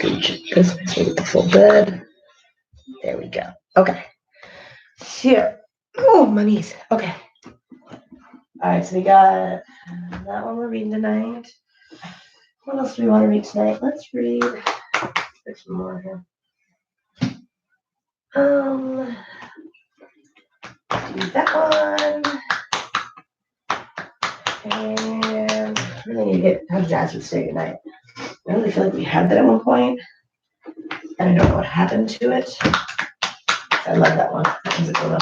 scooch it this way so we get the full bed. There we go. Okay. Here. Oh, my knees. Okay. All right, so we got that one we're reading tonight. What else do we want to read tonight? Let's read. There's some more here. Do that one. And I really need to get how Jasmine say goodnight. I really feel like we had that at one point, and I don't know what happened to it. I love that one. That one's a good one.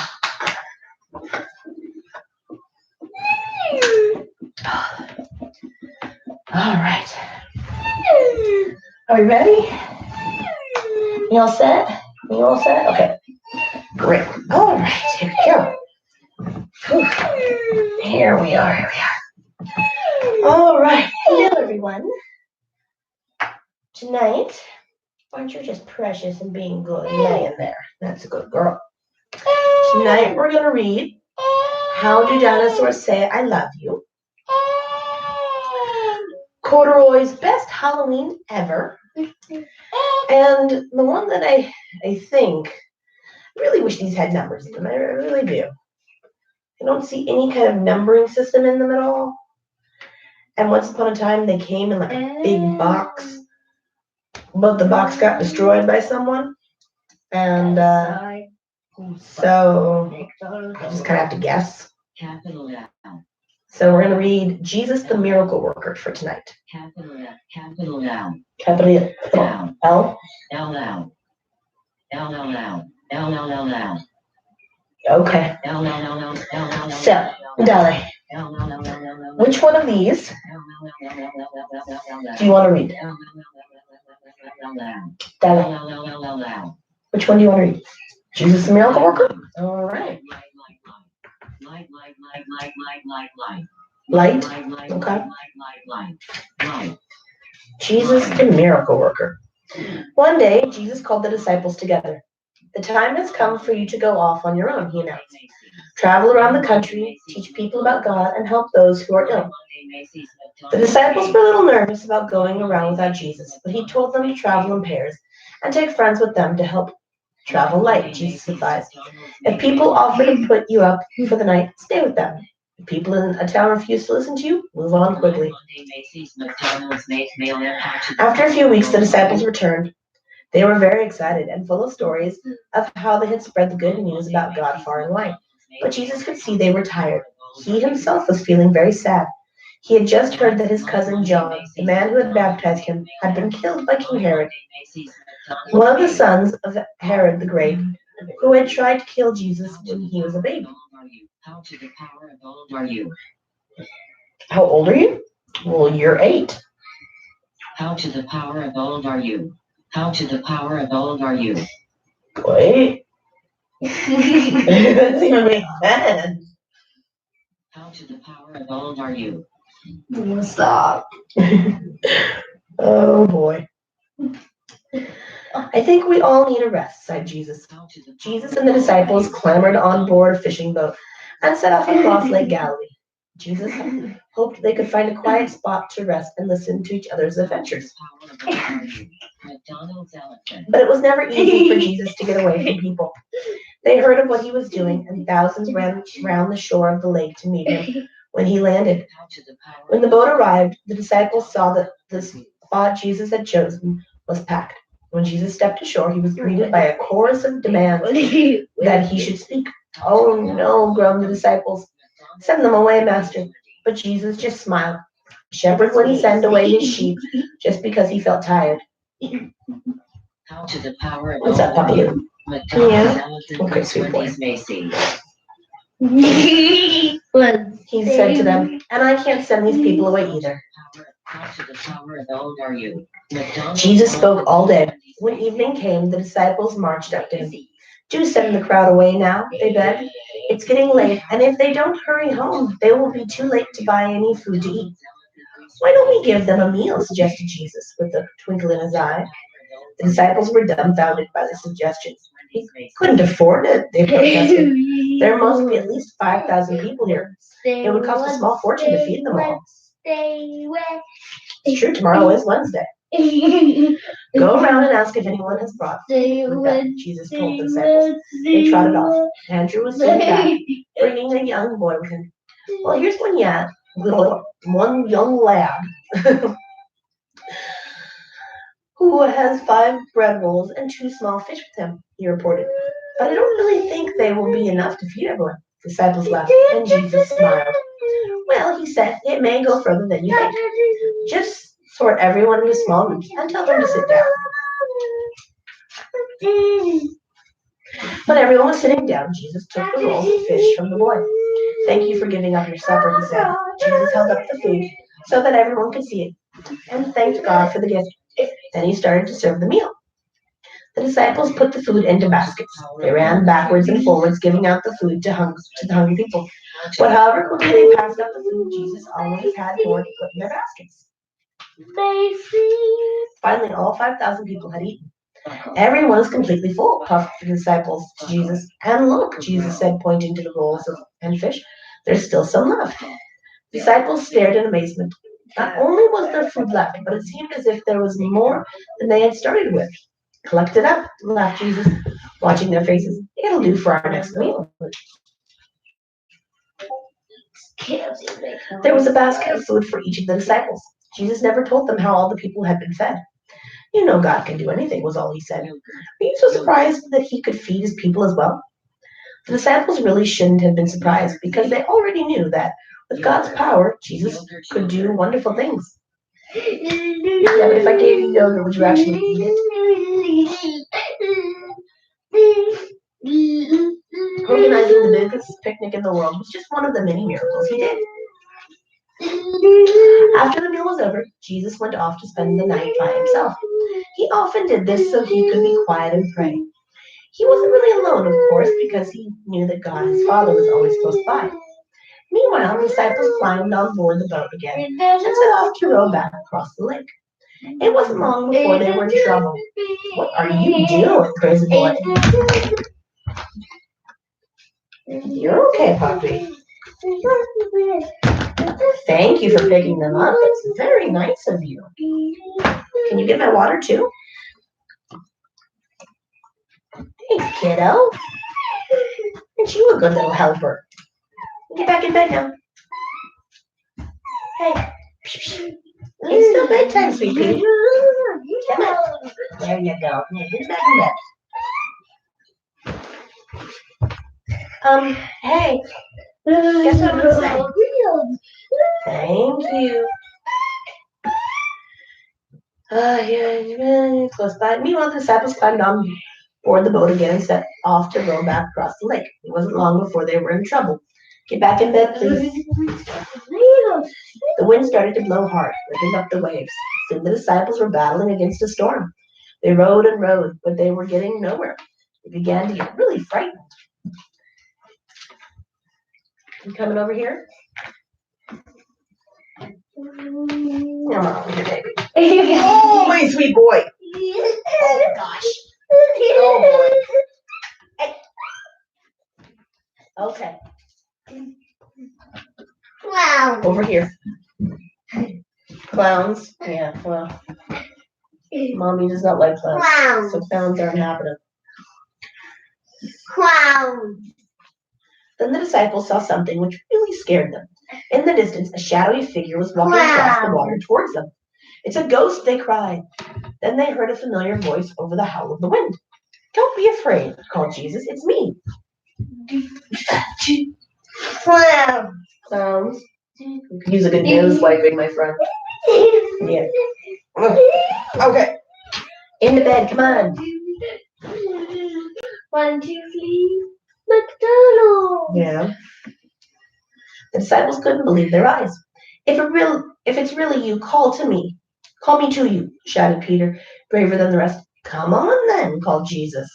All right. Are we ready? You all set? You all set? Okay. Great. All right. Here we go. Whew. Here we are. All right. Hello, everyone. Tonight, aren't you just precious and being good and laying there? That's a good girl. Tonight, we're going to read How Do Dinosaurs Say I Love You? Corduroy's Best Halloween Ever. And the one that I think, I really wish these had numbers in them. I really do. I don't see any kind of numbering system in them at all. And once upon a time, they came in like a big box, but the box got destroyed by someone. And so I just kind of have to guess. So we're going to read Jesus the Miracle Worker for tonight. Capital L. Okay. So, Dolly, which one of these do you want to read? Dolly, which one do you want to read? Jesus the Miracle Worker? All right. Light? Okay. Jesus the Miracle Worker. One day, Jesus called the disciples together. The time has come for you to go off on your own, he announced. Travel around the country, teach people about God, and help those who are ill. The disciples were a little nervous about going around without Jesus, but he told them to travel in pairs and take friends with them to help travel light, Jesus advised. If people offer to put you up for the night, stay with them. If people in a town refuse to listen to you, move on quickly. After a few weeks, the disciples returned. They were very excited and full of stories of how they had spread the good news about God far and wide. But Jesus could see they were tired. He himself was feeling very sad. He had just heard that his cousin John, the man who had baptized him, had been killed by King Herod, one of the sons of Herod the Great, who had tried to kill Jesus when he was a baby. How old are you? Well, you're 8. How to the power of old are you? How to the power of old are you? Wait. That doesn't even make sense. How to the power of old are you? Stop. Oh boy. I think we all need a rest, sighed Jesus. Jesus and the disciples clambered on board a fishing boat and set off across Lake Galilee. Jesus hoped they could find a quiet spot to rest and listen to each other's adventures. But it was never easy for Jesus to get away from people. They heard of what he was doing, and thousands ran round the shore of the lake to meet him when he landed. When the boat arrived, the disciples saw that the spot Jesus had chosen was packed. When Jesus stepped ashore, he was greeted by a chorus of demands that he should speak. Oh no, groaned the disciples. Send them away, Master. But Jesus just smiled. A shepherd wouldn't send away his sheep just because he felt tired. How to the power of What's up, puppy? Yeah. Okay, sweet boy. He said to them, and I can't send these people away either. How to the power of old are you? Jesus spoke all day. When evening came, the disciples marched up to him. Do send the crowd away now, they begged. It's getting late, and if they don't hurry home, they will be too late to buy any food to eat. Why don't we give them a meal, suggested Jesus, with a twinkle in his eye. The disciples were dumbfounded by the suggestion. He couldn't afford it, they protested. There must be at least 5,000 people here. It would cost a small fortune to feed them all. It's true, tomorrow is Wednesday. Go around and ask if anyone has brought food back, Jesus told the disciples. They trotted off. Andrew was soon back, bringing a young boy with him. Well, here's one young lad who has 5 bread rolls and 2 small fish with him, he reported. But I don't really think they will be enough to feed everyone. The disciples laughed, and Jesus smiled. Well, he said, it may go further than you think. Just sort everyone into small groups and tell them to sit down. When everyone was sitting down, Jesus took the rolls of fish from the boy. Thank you for giving up your supper, he said. Jesus held up the food so that everyone could see it and thanked God for the gift. Then he started to serve the meal. The disciples put the food into baskets. They ran backwards and forwards, giving out the food to the hungry people. But however quickly they passed out the food, Jesus always had more to put in their baskets. Finally, all 5,000 people had eaten. Everyone was completely full, puffed the disciples to Jesus. And look, Jesus said, pointing to the rolls and fish, there's still some left. The disciples stared in amazement. Not only was there food left, but it seemed as if there was more than they had started with. Collect it up, laughed Jesus, watching their faces. It'll do for our next meal. There was a basket of food for each of the disciples. Jesus never told them how all the people had been fed. You know God can do anything, was all he said. Are you so surprised that he could feed his people as well? The disciples really shouldn't have been surprised because they already knew that with God's power, Jesus could do wonderful things. Yeah, but if I gave you yogurt, would you actually eat it? Organizing the biggest picnic in the world was just one of the many miracles he did. After the meal was over, Jesus went off to spend the night by himself. He often did this so he could be quiet and pray. He wasn't really alone, of course, because he knew that God, his Father, was always close by. Meanwhile, the disciples climbed on board the boat again and set off to row back across the lake. It wasn't long before they were in trouble. What are you doing, crazy boy? You're okay, puppy. Thank you for picking them up. It's very nice of you. Can you get my water too? Thanks, kiddo. Aren't you a good little helper? Get back in bed now. Hey. It's still bedtime, sweet pea. Come on. There you go. Get back in bed. Hey. Guess what I'm gonna say? Thank you. Yeah, close by. Meanwhile, the disciples climbed on board the boat again and set off to row back across the lake. It wasn't long before they were in trouble. Get back in bed, please. The wind started to blow hard, whipping up the waves. Soon the disciples were battling against a storm. They rowed and rowed, but they were getting nowhere. They began to get really frightened. You coming over here? Come on, baby. Oh, my sweet boy. Oh, gosh. Oh, boy. Hey. Okay. Wow. Over here. Clowns. Yeah, well. Mommy does not like clowns. Clowns. So clowns aren't happening. Clowns. Then the disciples saw something which really scared them. In the distance, a shadowy figure was walking across the water towards them. It's a ghost, they cried. Then they heard a familiar voice over the howl of the wind. Don't be afraid, called Jesus. It's me. Clowns. You could use a good nose wiping, my friend. Yeah. Okay. Into bed, come on. 1, 2, 3. McDonald's. Yeah. The disciples couldn't believe their eyes. If it's really you, call to me. Call me to you, shouted Peter, braver than the rest. Come on then, called Jesus.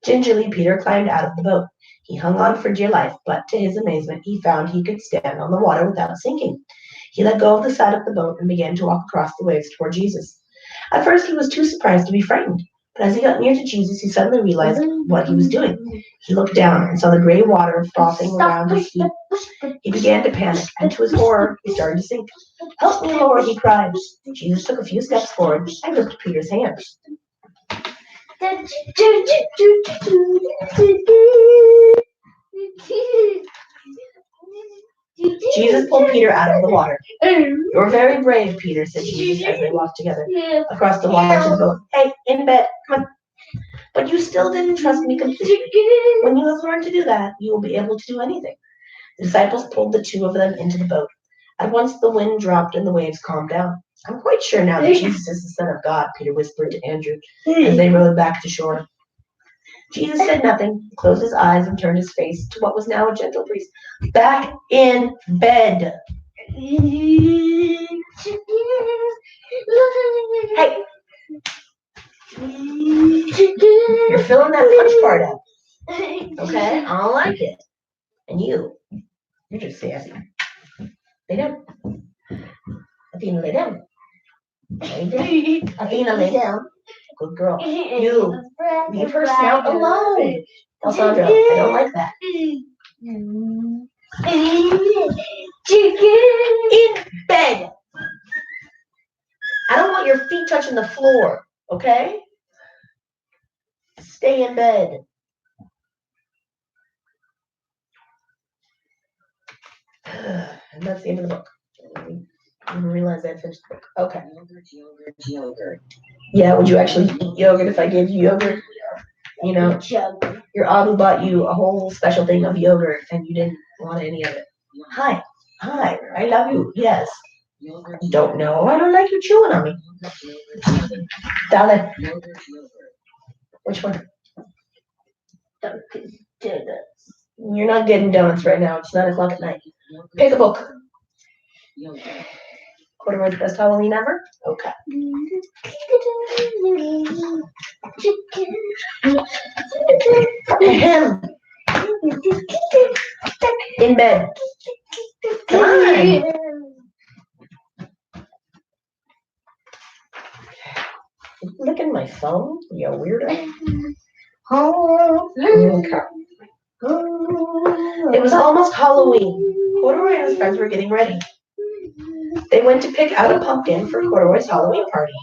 Gingerly, Peter climbed out of the boat. He hung on for dear life, but to his amazement, he found he could stand on the water without sinking. He let go of the side of the boat and began to walk across the waves toward Jesus. At first, he was too surprised to be frightened, But as he got near to Jesus, he suddenly realized what he was doing. He looked down and saw the gray water frothing around his feet. He began to panic, and to his horror, he started to sink. "Help me, Lord," he cried. Jesus took a few steps forward and gripped Peter's hand. Jesus pulled Peter out of the water. "You're very brave, Peter," said Jesus as they walked together across the water to the boat. "Hey, in bed, come on." "But you still didn't trust me completely. When you have learned to do that, you will be able to do anything." The disciples pulled the two of them into the boat. At once the wind dropped and the waves calmed down. "I'm quite sure now that Jesus is the Son of God," Peter whispered to Andrew as they rowed back to shore. Jesus said nothing, closed his eyes, and turned his face to what was now a gentle breeze. "Back in bed." "Hey, you're filling that punch part up. Okay, I don't like it. And you're just sassy. Lay down. Athena, lay down. Lay down. Athena, lay down. Good girl. You, leave her snout alone. Alessandra, I don't like that. In bed. I don't want your feet touching the floor, okay? Stay in bed. And that's the end of the book. I didn't realize I finished the book. Okay. Yogurt. Yeah, would you actually eat yogurt if I gave you yogurt? You know, your Abu bought you a whole special thing of yogurt and you didn't want any of it. Hi, I love you. Yes. Don't know. I don't like you chewing on me. Dale. Which one? You're not getting donuts right now. It's 9 o'clock at night. Pick a book. Corduroy's Best Halloween Ever? Okay. Ahem. In bed. Come on. Look at my phone, you weirdo. Okay. It was almost Halloween. Corduroy and his friends were getting ready. They went to pick out a pumpkin for Corduroy's Halloween party.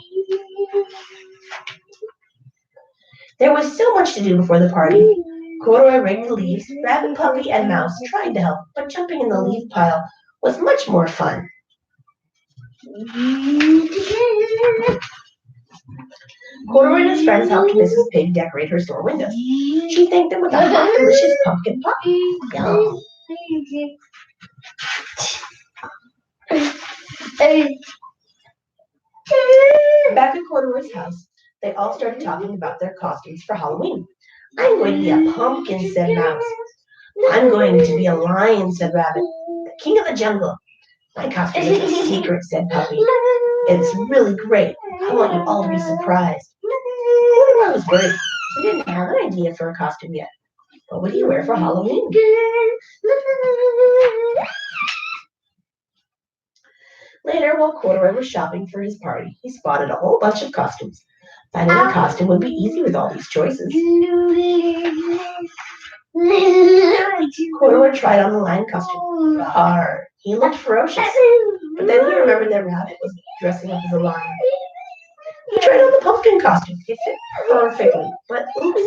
There was so much to do before the party. Corduroy raked the leaves. Rabbit, Puppy, and Mouse tried to help, but jumping in the leaf pile was much more fun. Corduroy and his friends helped Mrs. Pig decorate her store windows. She thanked them with a hot, delicious pumpkin pie. Yum. Back at Corduroy's house, they all started talking about their costumes for Halloween. "I'm going to be a pumpkin," said Mouse. "I'm going to be a lion," said Rabbit. "The king of the jungle." "My costume is a secret," said Puppy. "It's really great. I want you all to be surprised." Corduroy was worried. He didn't have an idea for a costume yet. What would he wear for Halloween? Later, while Corduroy was shopping for his party, he spotted a whole bunch of costumes. Finding a costume would be easy with all these choices. Corduroy tried on the lion costume. Rawr. He looked ferocious. But then he remembered that Rabbit was dressing up as a lion. He tried on the pumpkin costume. It fit perfectly. But oops,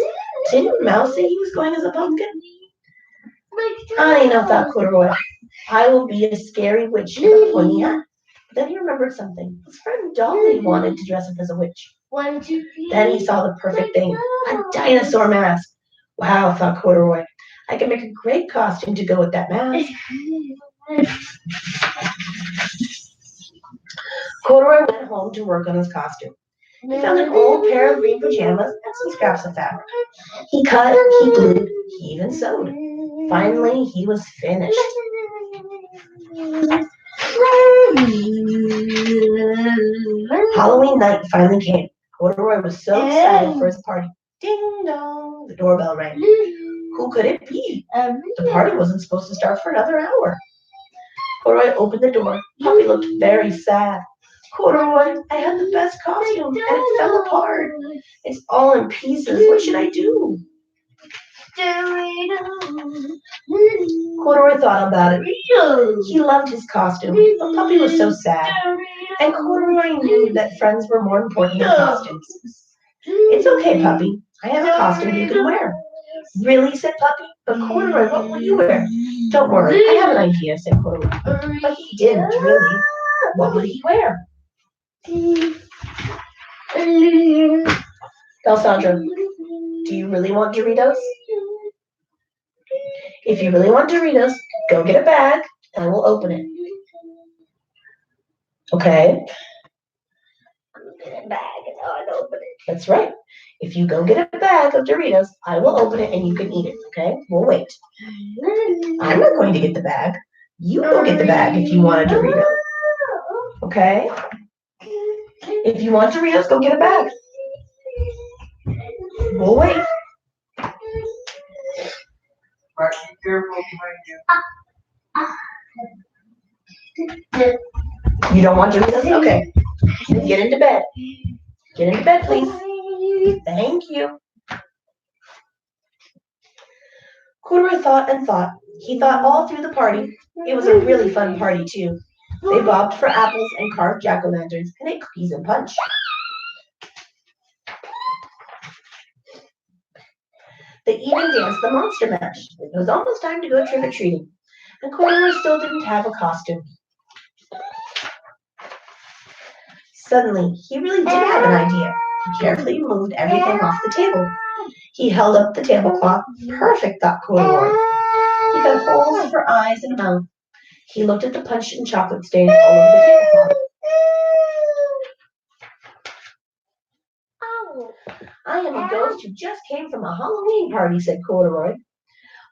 didn't Mouse say he was going as a pumpkin? I know, thought Corduroy. I will be a scary witch with a pointy hat. Then he remembered something. His friend Dolly wanted to dress up as a witch. Then he saw the perfect thing, a dinosaur mask. Wow, thought Corduroy. I can make a great costume to go with that mask. Corduroy went home to work on his costume. He found an old pair of green pajamas and some scraps of fabric. He cut, he glued, he even sewed. Finally, he was finished. Halloween night finally came. Corduroy was so excited for his party. Ding dong, the doorbell rang. Who could it be? The party wasn't supposed to start for another hour. Corduroy opened the door. Puppy looked very sad. Corduroy, I had the best costume and it fell apart. It's all in pieces. What should I do? Corduroy thought about it. He loved his costume, but Puppy was so sad. And Corduroy knew that friends were more important than costumes. It's okay, Puppy. I have a costume you can wear. Really, said Puppy. But Corduroy, what will you wear? Don't worry, I have an idea, said Corduroy. But he didn't, really. What would he wear? Alessandra, do you really want Doritos? If you really want Doritos, go get a bag and I will open it. Okay? Go get a bag and I'll open it. That's right. If you go get a bag of Doritos, I will open it and you can eat it. Okay? We'll wait. I'm not going to get the bag. You go get the bag if you want a Dorito. Okay? If you want Doritos, go get a bag. We'll wait. But be careful behind you. You don't want Doritos? Okay. Then get into bed. Get into bed, please. Thank you. Corduroy thought and thought. He thought all through the party. It was a really fun party, too. They bobbed for apples and carved jack-o'-lanterns and ate cookies and punch. They even danced the monster mash. It was almost time to go trick-or-treating, and Corduroy still didn't have a costume. Suddenly, he really did have an idea. He carefully moved everything off the table. He held up the tablecloth. Perfect, thought Corduroy. He cut holes for eyes and mouth. He looked at the punch and chocolate stains all over the tablecloth. Oh, I am a ghost who just came from a Halloween party, said Corduroy.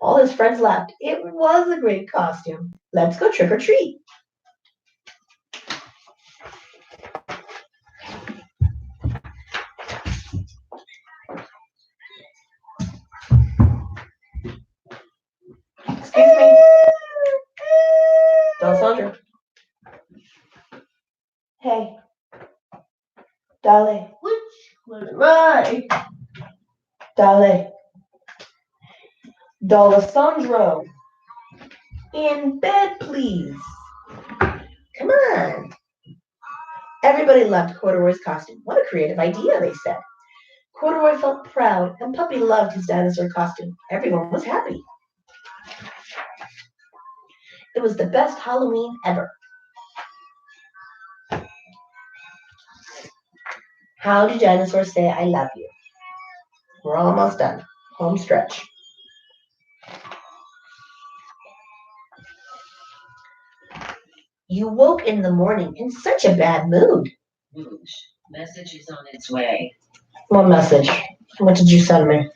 All his friends laughed. It was a great costume. Let's go trick or treat. Excuse me. Alessandra. Hey. Dale. Which was right? Dale. D'Alessandro. In bed, please. Come on. Everybody loved Corduroy's costume. What a creative idea, they said. Corduroy felt proud, and Puppy loved his dinosaur costume. Everyone was happy. It was the best Halloween ever. How do dinosaurs say I love you? We're almost done. Home stretch. You woke in the morning in such a bad mood. Whoosh. Message is on its way. What message? What did you send me?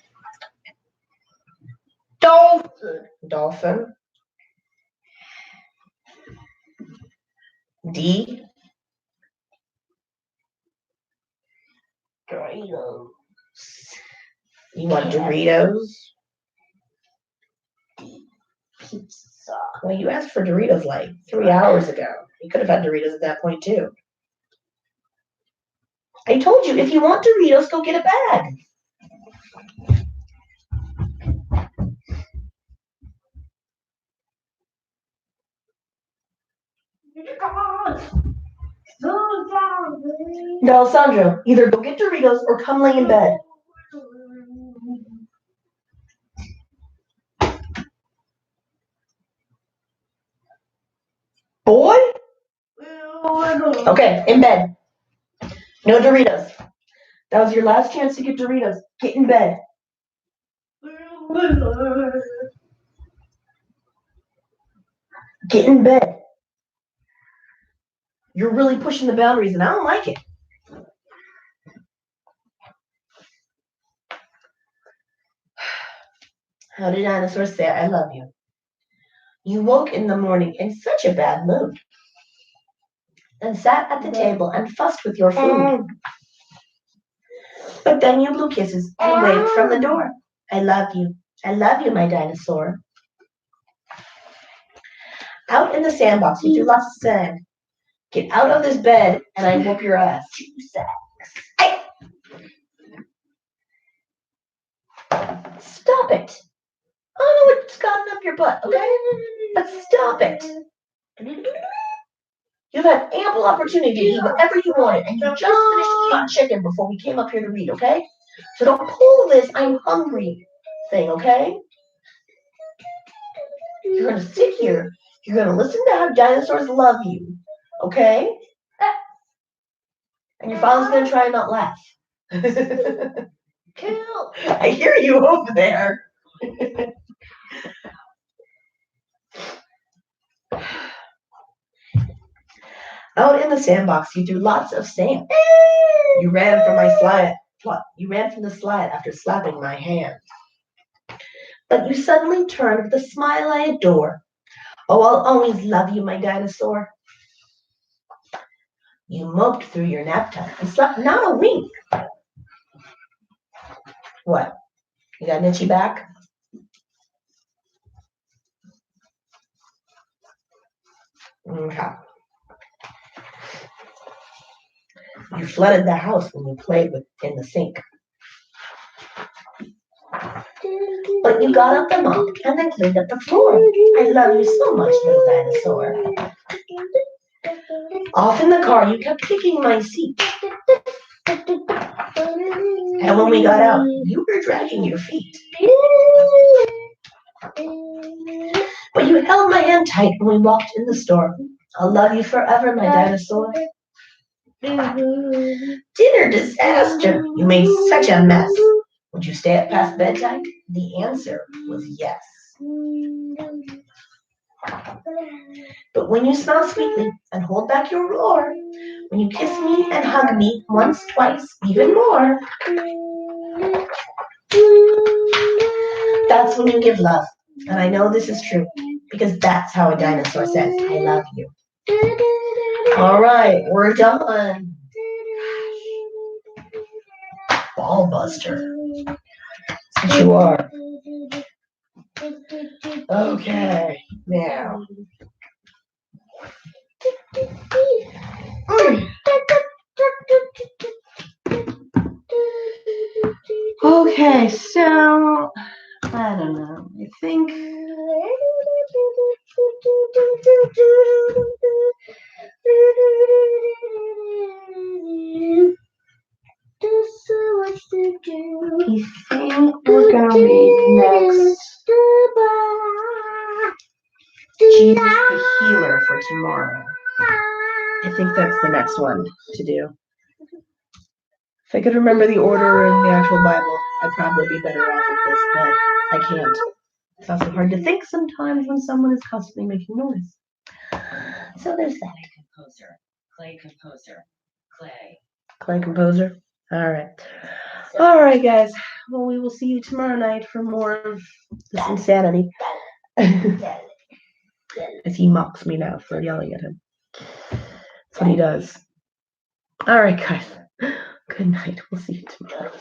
Dolphin. Dolphin. D. Doritos. You want Doritos? Pizza. Well, you asked for Doritos like 3 hours ago. You could have had Doritos at that point, too. I told you, if you want Doritos, go get a bag. No, Sandra, either go get Doritos or come lay in bed. Boy? Okay, in bed. No Doritos. That was your last chance to get Doritos. Get in bed. Get in bed. You're really pushing the boundaries, and I don't like it. How did dinosaurs say I love you? You woke in the morning in such a bad mood and sat at the table and fussed with your food. But then you blew kisses and waved from the door. I love you. I love you, my dinosaur. Out in the sandbox, you threw lots of sand. Get out of this bed and I whoop your ass. Hey! Stop it. I don't know what's gotten up your butt, okay? But stop it. You've had ample opportunity to eat whatever you wanted, and you just finished eating chicken before we came up here to read, okay? So don't pull this I'm hungry thing, okay? You're going to sit here. You're going to listen to how dinosaurs love you, okay? And your father's going to try and not laugh. Kill. I hear you over there. Out in the sandbox, you threw lots of sand. You ran from my slide. You ran from the slide after slapping my hand. But you suddenly turned with a smile I adore. Oh, I'll always love you, my dinosaur. You moped through your nap time and slept not a wink. What? You got an itchy back? Okay. You flooded the house when you played in the sink. But you got up the mop and then cleaned up the floor. I love you so much, little dinosaur. Off in the car, you kept kicking my seat. And when we got out, you were dragging your feet. But you held my hand tight when we walked in the store. I'll love you forever, my dinosaur. Dinner disaster! You made such a mess. Would you stay up past bedtime? The answer was yes. But when you smile sweetly and hold back your roar, when you kiss me and hug me once, twice, even more, that's when you give love. And I know this is true, because that's how a dinosaur says, I love you. All right, we're done. Ball buster. That's what you are. Okay, now. Okay, so I don't know. I think we're gonna read next Jesus the Healer for tomorrow. I think that's the next one to do. If I could remember the order in the actual Bible, I'd probably be better off with this, but I can't. It's also hard to think sometimes when someone is constantly making noise. So there's that. Clay composer. Clay composer. All right. All right, guys. Well, we will see you tomorrow night for more of this insanity. As he mocks me now for yelling at him. That's what he does. All right, guys. Good night. We'll see you tomorrow.